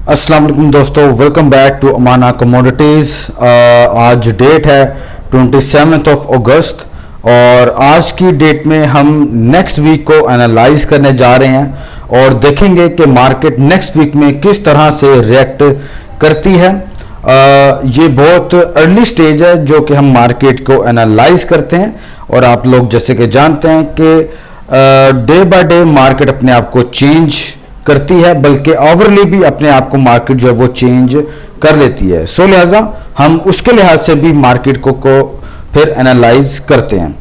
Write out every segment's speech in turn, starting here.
अस्सलाम वालेकुम दोस्तों, welcome back to Amana commodities. आज डेट है 27 अगस्त और आज की डेट में हम नेक्स्ट वीक को एनालाइज करने जा रहे हैं और देखेंगे कि मार्केट नेक्स्ट वीक में किस तरह से रिएक्ट करती है। ये बहुत अर्ली स्टेज है जो कि हम मार्केट को एनालाइज करते हैं और आप लोग जैसे कि जानते हैं कि डे बाय डे मार्केट अपने आप को चेंज करती है, बल्कि ओवरली भी अपने आप को मार्केट जो है वो चेंज कर लेती है। सो लिहाजा हम उसके लिहाज से भी मार्केट को फिर एनालाइज करते हैं।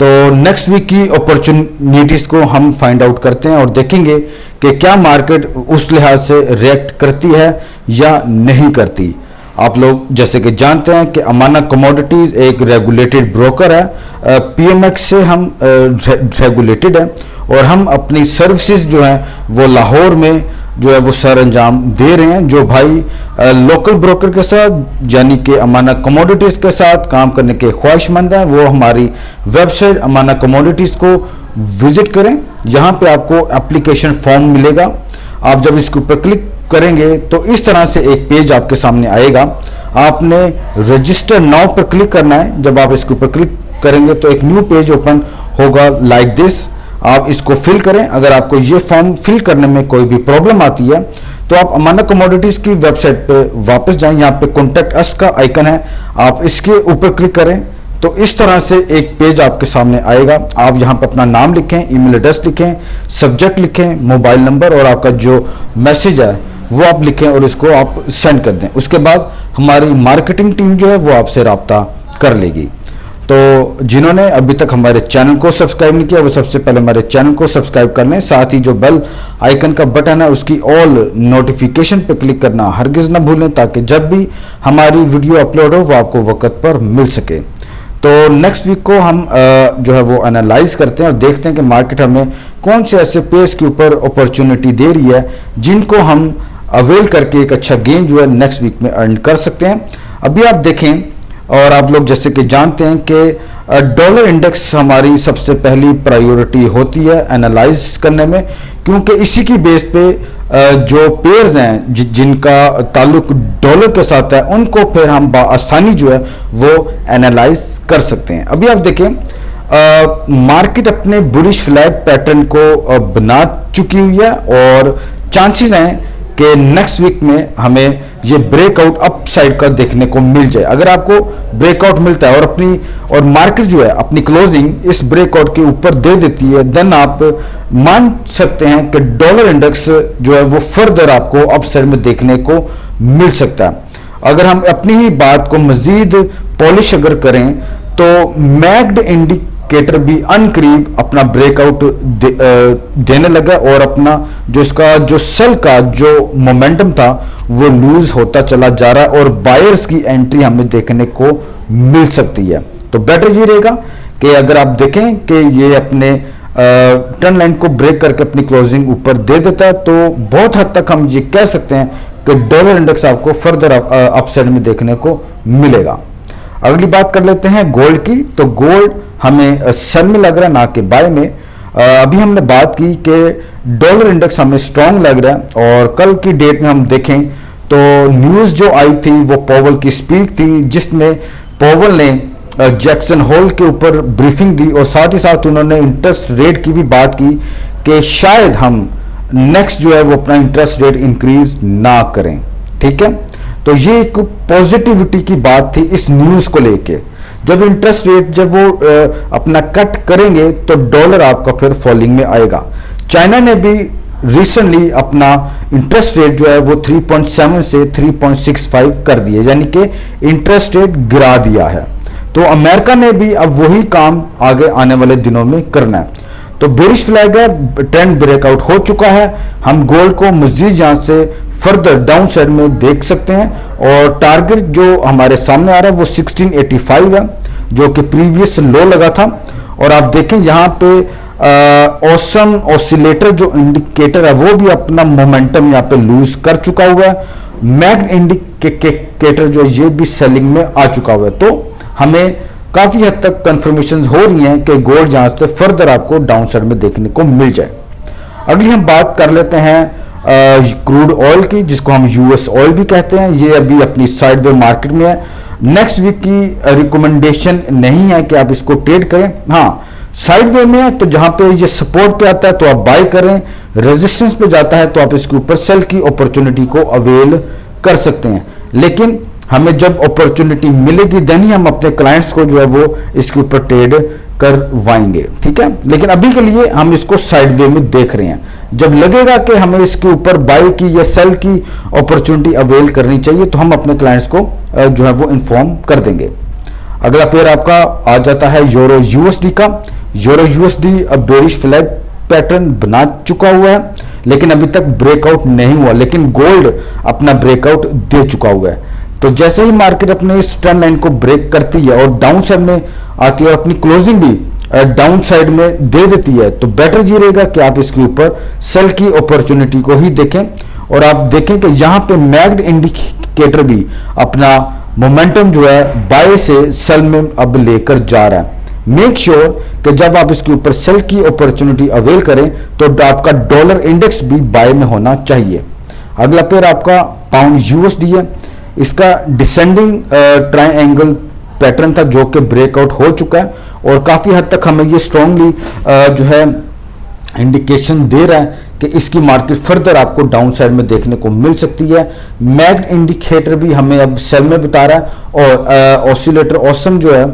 तो नेक्स्ट वीक की अपॉर्चुनिटीज़ को हम फाइंड आउट करते हैं और देखेंगे कि क्या मार्केट उस लिहाज से रिएक्ट करती है या नहीं करती। आप लोग जैसे कि जानते हैं कि अमाना कमोडिटीज़ एक रेगुलेटेड ब्रोकर है, पीएमएक्स से हम रेगुलेटेड है और हम अपनी सर्विसेज जो है वो लाहौर में जो है वो सर अंजाम दे रहे हैं। जो भाई लोकल ब्रोकर के साथ यानी कि अमाना कमोडिटीज़ के साथ काम करने के ख्वाहिशमंद हैं वो हमारी वेबसाइट अमाना कमोडिटीज़ को विजिट करें। यहाँ पे आपको एप्लीकेशन फॉर्म मिलेगा। आप जब इसके ऊपर क्लिक करेंगे तो इस तरह से एक पेज आपके सामने आएगा। आपने रजिस्टर नाउ पर क्लिक करना है। जब आप इसके ऊपर क्लिक करेंगे तो एक न्यू पेज ओपन होगा लाइक दिस। आप इसको फिल करें। अगर आपको ये फॉर्म फिल करने में कोई भी प्रॉब्लम आती है तो आप अमाना कमोडिटीज़ की वेबसाइट पे वापस जाएं। यहाँ पे कॉन्टैक्ट अस का आइकन है, आप इसके ऊपर क्लिक करें तो इस तरह से एक पेज आपके सामने आएगा। आप यहाँ पर अपना नाम लिखें, ईमेल एड्रेस लिखें, सब्जेक्ट लिखें, मोबाइल नंबर और आपका जो मैसेज है वो आप लिखें और इसको आप सेंड कर दें। उसके बाद हमारी मार्केटिंग टीम जो है वो आपसे रब्ता कर लेगी। तो जिन्होंने अभी तक हमारे चैनल को सब्सक्राइब नहीं किया वो सबसे पहले हमारे चैनल को सब्सक्राइब कर लें। साथ ही जो बेल आइकन का बटन है उसकी ऑल नोटिफिकेशन पे क्लिक करना हरगिज़ ना भूलें ताकि जब भी हमारी वीडियो अपलोड हो वो आपको वक्त पर मिल सके। तो नेक्स्ट वीक को हम जो है वो एनालाइज करते हैं और देखते हैं कि मार्केट हमें कौन से ऐसे पेस के ऊपर अपॉर्चुनिटी दे रही है जिनको हम अवेल करके एक अच्छा गेन जो है नेक्स्ट वीक में अर्न कर सकते हैं। अभी आप देखें और आप लोग जैसे कि जानते हैं कि डॉलर इंडेक्स हमारी सबसे पहली प्रायोरिटी होती है एनालाइज करने में, क्योंकि इसी की बेस पे जो पेयर्स हैं जिनका ताल्लुक डॉलर के साथ है उनको फिर हम आसानी जो है वो एनालाइज कर सकते हैं। अभी आप देखें मार्केट अपने बुलिश फ्लैग पैटर्न को बना चुकी हुई है और चांसेस हैं कि नेक्स्ट वीक में हमें ये ब्रेकआउट अप साइड का देखने को मिल जाए। अगर आपको ब्रेकआउट मिलता है और मार्केट जो है अपनी क्लोजिंग इस ब्रेकआउट के ऊपर दे देती है, देन आप मान सकते हैं कि डॉलर इंडेक्स जो है वो फर्दर आपको अप साइड में देखने को मिल सकता है। अगर हम अपनी ही बात को मजीद पॉलिश अगर करें तो मैग्ड इंडिकेटर भी अनकरीब अपना ब्रेकआउट देने लगा और अपना जो इसका जो सेल का जो मोमेंटम था वो लूज होता चला जा रहा है और बायर्स की एंट्री हमें देखने को मिल सकती है। तो बेटर ये रहेगा कि अगर आप देखें कि ये अपने ट्रेंड लाइन को ब्रेक करके अपनी क्लोजिंग ऊपर दे देता है तो बहुत हद तक हम ये कह सकते हैं कि डॉलर इंडेक्स आपको फर्दर अपसाइड में देखने को मिलेगा। अगली बात कर लेते हैं गोल्ड की। तो गोल्ड हमें सेल में लग रहा है ना कि बाय में। अभी हमने बात की कि डॉलर इंडेक्स हमें स्ट्रांग लग रहा है और कल की डेट में हम देखें तो न्यूज़ जो आई थी वो पॉवल की स्पीच थी जिसमें पॉवल ने जैक्सन होल के ऊपर ब्रीफिंग दी और साथ ही साथ उन्होंने इंटरेस्ट रेट की भी बात की कि शायद हम नेक्स्ट जो है वो अपना इंटरेस्ट रेट इंक्रीज ना करें। ठीक है, तो ये एक पॉजिटिविटी की बात थी इस न्यूज़ को लेके। जब इंटरेस्ट रेट जब वो अपना कट करेंगे तो डॉलर आपका फिर फॉलिंग में आएगा। चाइना ने भी रिसेंटली अपना इंटरेस्ट रेट जो है वो 3.7 से 3.65 कर दिए, यानी कि इंटरेस्ट रेट गिरा दिया है। तो अमेरिका ने भी अब वही काम आगे आने वाले दिनों में करना है। तो बेरिश फ्लैग है, ट्रेंड ब्रेकआउट हो चुका है। हम गोल्ड को मजीद यहाँ से फर्दर डाउन साइड में देख सकते हैं और टारगेट जो हमारे सामने आ रहा है वो 1685 है जो कि प्रीवियस लो लगा था। और आप देखें यहाँ पे ऑसम ऑसिलेटर जो इंडिकेटर है वो भी अपना मोमेंटम यहाँ पे लूज कर चुका हुआ है। मैग्ड इंडिकेटर जो ये भी सेलिंग में आ चुका हुआ है। तो हमें काफ़ी हद तक कंफर्मेशन हो रही हैं कि गोल्ड यहाँ से फर्दर आपको डाउन साइड में देखने को मिल जाए। अगली हम बात कर लेते हैं क्रूड ऑयल की, जिसको हम यूएस ऑयल भी कहते हैं, ये अभी अपनी साइडवे मार्केट में है। नेक्स्ट वीक की रिकमेंडेशन नहीं है कि आप इसको ट्रेड करें। हाँ, साइडवे में है तो जहां पे ये सपोर्ट पे आता है तो आप बाय करें, रेजिस्टेंस पे जाता है तो आप इसके ऊपर सेल की अपॉर्चुनिटी को अवेल कर सकते हैं। लेकिन हमें जब अपॉर्चुनिटी मिलेगी देन ही हम अपने क्लाइंट्स को जो है वो इसके ऊपर ट्रेड करवाएंगे, ठीक है। लेकिन अभी के लिए हम इसको साइडवे में देख रहे हैं। जब लगेगा कि हमें इसके ऊपर बाय की या सेल की अपॉर्चुनिटी अवेल करनी चाहिए तो हम अपने क्लाइंट्स को जो है वो इन्फॉर्म कर देंगे। अगला पेयर आपका आ जाता है यूरो यूएसडी का। यूरो यूएसडी अब बेरिश फ्लैग पैटर्न बना चुका हुआ है, लेकिन अभी तक ब्रेकआउट नहीं हुआ, लेकिन गोल्ड अपना ब्रेकआउट दे चुका हुआ है। तो जैसे ही मार्केट अपने इस ट्रेंड लाइन को ब्रेक करती है और डाउन साइड में आती है और अपनी क्लोजिंग भी डाउन साइड में दे देती है, तो बेटर ये रहेगा कि आप इसके ऊपर सेल की अपॉर्चुनिटी को ही देखें। और आप देखें कि यहाँ पे मैग्ड इंडिकेटर भी अपना मोमेंटम जो है बाय से सेल में अब लेकर जा रहा है। मेक श्योर कि जब आप इसके ऊपर सेल की अपॉर्चुनिटी अवेल करें तो आपका डॉलर इंडेक्स भी बाय में होना चाहिए। अगला पेयर आपका पाउंड यूएसडी है। इसका डिसेंडिंग ट्रायंगल पैटर्न था जो कि ब्रेकआउट हो चुका है और काफ़ी हद तक हमें ये स्ट्रांगली जो है इंडिकेशन दे रहा है कि इसकी मार्केट फर्दर आपको डाउन साइड में देखने को मिल सकती है। मैग्ड इंडिकेटर भी हमें अब सेल में बता रहा है और ऑसिलेटर ऑसम जो है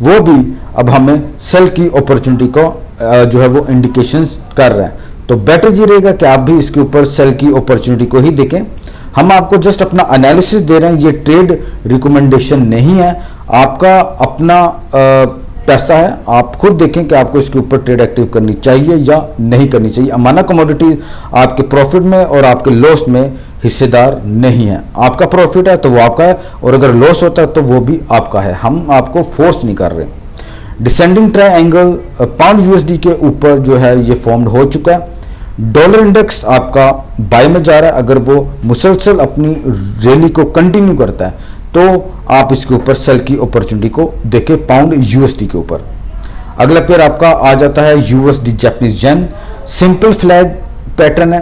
वो भी अब हमें सेल की अपॉर्चुनिटी को जो है वो इंडिकेशंस कर रहा है। तो बेटर ये रहेगा कि आप भी इसके ऊपर सेल की अपॉर्चुनिटी को ही देखें। हम आपको जस्ट अपना एनालिसिस दे रहे हैं, ये ट्रेड रिकमेंडेशन नहीं है। आपका अपना पैसा है, आप खुद देखें कि आपको इसके ऊपर ट्रेड एक्टिव करनी चाहिए या नहीं करनी चाहिए। अमाना कमोडिटीज आपके प्रॉफिट में और आपके लॉस में हिस्सेदार नहीं है। आपका प्रॉफिट है तो वो आपका है और अगर लॉस होता है तो वो भी आपका है। हम आपको फोर्स नहीं कर रहे। डिसेंडिंग ट्रायंगल पाउंड यूएसडी के ऊपर जो है ये फॉर्म्ड हो चुका है। डॉलर इंडेक्स आपका बाय में जा रहा है। अगर वो मुसलसल अपनी रैली को कंटिन्यू करता है तो आप इसके ऊपर सेल की अपॉर्चुनिटी को देखें पाउंड यूएसडी के ऊपर। अगला पेयर आपका आ जाता है USD Japanese yen. Simple flag pattern है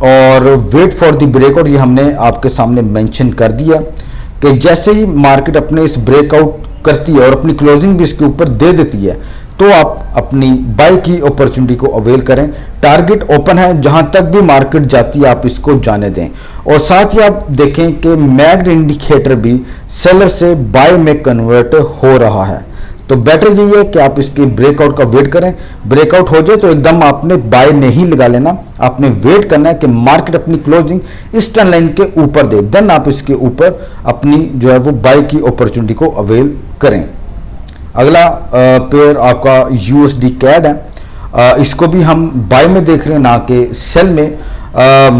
और वेट फॉर द ब्रेकआउट ये हमने आपके सामने मेंशन कर दिया कि जैसे ही मार्केट अपने इस ब्रेकआउट करती है और अपनी क्लोजिंग भी इसके ऊपर दे देती है तो आप अपनी बाय की अपॉर्चुनिटी को अवेल करें। टारगेट ओपन है, जहां तक भी मार्केट जाती है आप इसको जाने दें। और साथ ही आप देखें कि मैग्ड इंडिकेटर भी सेलर से बाय में कन्वर्ट हो रहा है। तो बेटर यही है कि आप इसके ब्रेकआउट का वेट करें। ब्रेकआउट हो जाए तो एकदम आपने बाय नहीं लगा लेना, आपने वेट करना है कि मार्केट अपनी क्लोजिंग इस ट्रेंड लाइन के ऊपर दे, देन आप इसके ऊपर अपनी जो है वो बाय की अपॉर्चुनिटी को अवेल करें। अगला पेयर आपका यूएसडी कैड है। इसको भी हम बाय में देख रहे हैं ना कि सेल में।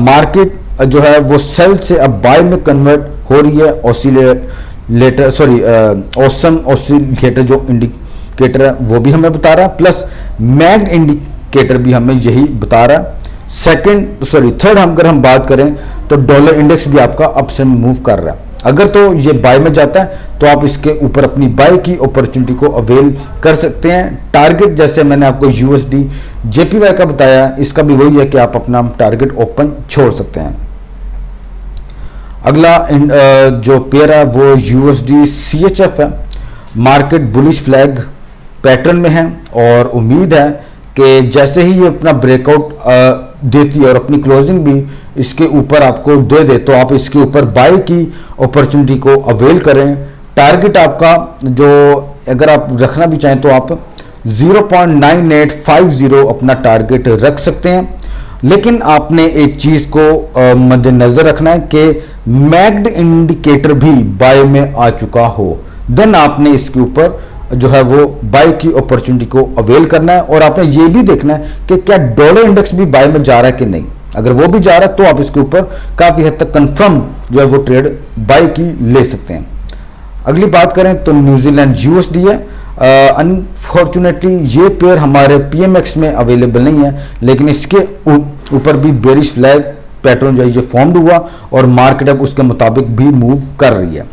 मार्केट जो है वो सेल से अब बाय में कन्वर्ट हो रही है। ऑसम ऑसिलेटर जो इंडिकेटर है वो भी हमें बता रहा है, प्लस मैग्ड इंडिकेटर भी हमें यही बता रहा है। थर्ड अगर हम बात करें तो डॉलर इंडेक्स भी आपका अप्स एंड मूव कर रहा है। अगर तो ये बाय में जाता है तो आप इसके ऊपर अपनी बाय की अपॉर्चुनिटी को अवेल कर सकते हैं। टारगेट जैसे मैंने आपको यूएसडी जेपीवाई का बताया, इसका भी वही है कि आप अपना टारगेट ओपन छोड़ सकते हैं। अगला जो पेयर है वो यूएसडी सीएचएफ है। मार्केट बुलिश फ्लैग पैटर्न में है और उम्मीद है कि जैसे ही ये अपना ब्रेकआउट देती है और अपनी क्लोजिंग भी इसके ऊपर आपको दे दे तो आप इसके ऊपर बाय की अपॉर्चुनिटी को अवेल करें। टारगेट आपका जो अगर आप रखना भी चाहें तो आप 0.9850 अपना टारगेट रख सकते हैं। लेकिन आपने एक चीज़ को मद्देनजर रखना है कि मैग्ड इंडिकेटर भी बाय में आ चुका हो, देन आपने इसके ऊपर जो है वो बाय की अपॉर्चुनिटी को अवेल करना है। और आपने ये भी देखना है कि क्या डॉलर इंडेक्स भी बाय में जा रहा है कि नहीं। अगर वो भी जा रहा है तो आप इसके ऊपर काफ़ी हद तक कंफर्म जो है वो ट्रेड बाय की ले सकते हैं। अगली बात करें तो न्यूजीलैंड यूएसडी है। अनफॉर्चुनेटली ये पेयर हमारे पीएमएक्स में अवेलेबल नहीं है, लेकिन इसके ऊपर भी बेरिश फ्लैग पैटर्न जो है ये फॉर्म्ड हुआ और मार्केट अब उसके मुताबिक भी मूव कर रही है।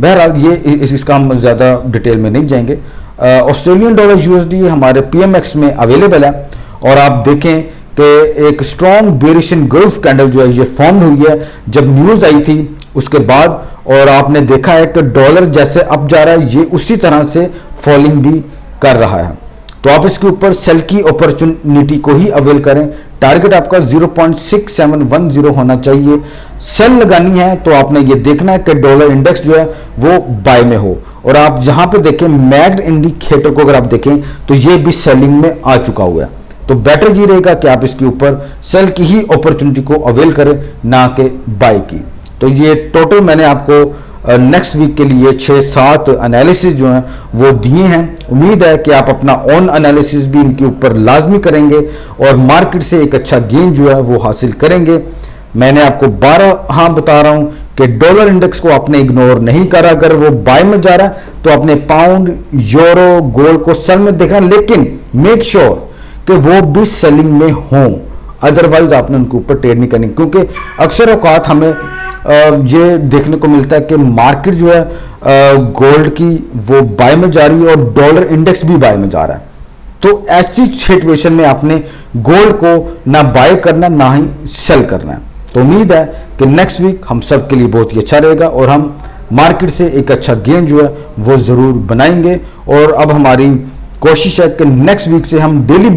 बहरहाल ये इसका हम ज़्यादा डिटेल में नहीं जाएंगे। ऑस्ट्रेलियन डॉलर यूएसडी हमारे पीएमएक्स में अवेलेबल है और आप देखें कि एक स्ट्रॉन्ग बेरिश एनगल्फ कैंडल जो है ये फॉर्म हुई है जब न्यूज़ आई थी उसके बाद, और आपने देखा है कि डॉलर जैसे अप जा रहा है ये उसी तरह से फॉलिंग भी कर रहा है। तो आप इसके ऊपर सेल की अपॉर्चुनिटी को ही अवेल करें। टारगेट आपका 0.6710 होना चाहिए। सेल लगानी है तो आपने ये देखना है कि डॉलर इंडेक्स जो है वो बाय में हो, और आप जहां पे देखें मैग्ड इंडिकेटर को अगर आप देखें तो ये भी सेलिंग में आ चुका हुआ है। तो बेटर ये रहेगा कि आप इसके ऊपर सेल की ही अपॉर्चुनिटी को अवेल करें, ना कि बाय की। तो ये टोटल मैंने आपको नेक्स्ट वीक के लिए 6-7 एनालिसिस जो हैं वो दिए हैं। उम्मीद है कि आप अपना ओन एनालिसिस भी इनके ऊपर लाजमी करेंगे और मार्केट से एक अच्छा गेन जो है वो हासिल करेंगे। मैंने आपको 12 बता रहा हूं कि डॉलर इंडेक्स को आपने इग्नोर नहीं करा। अगर वो बाय में जा रहा है तो अपने पाउंड, यूरो, गोल्ड को सेल में देखना, लेकिन मेक श्योर कि वो भी सेलिंग में हों, अदरवाइज आपने उनके ऊपर ट्रेड नहीं करनी। क्योंकि अक्सर औकात हमें ये देखने को मिलता है कि मार्केट जो है गोल्ड की वो बाय में जा रही है और डॉलर इंडेक्स भी बाय में जा रहा है। तो ऐसी सिचुएशन में आपने गोल्ड को ना बाय करना ना ही सेल करना है। तो उम्मीद है कि नेक्स्ट वीक हम सब के लिए बहुत ही अच्छा रहेगा और हम मार्केट से एक अच्छा गेन जो है वो ज़रूर बनाएंगे। और अब हमारी कोशिश है कि नेक्स्ट वीक से हम डेली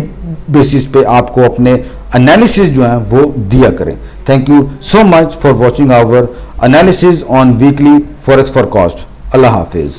बेसिस पे आपको अपने एनालिसिस जो है वो दिया करें। Thank you so much for watching our analysis on weekly forex forecast. अल्लाह हाफिज़।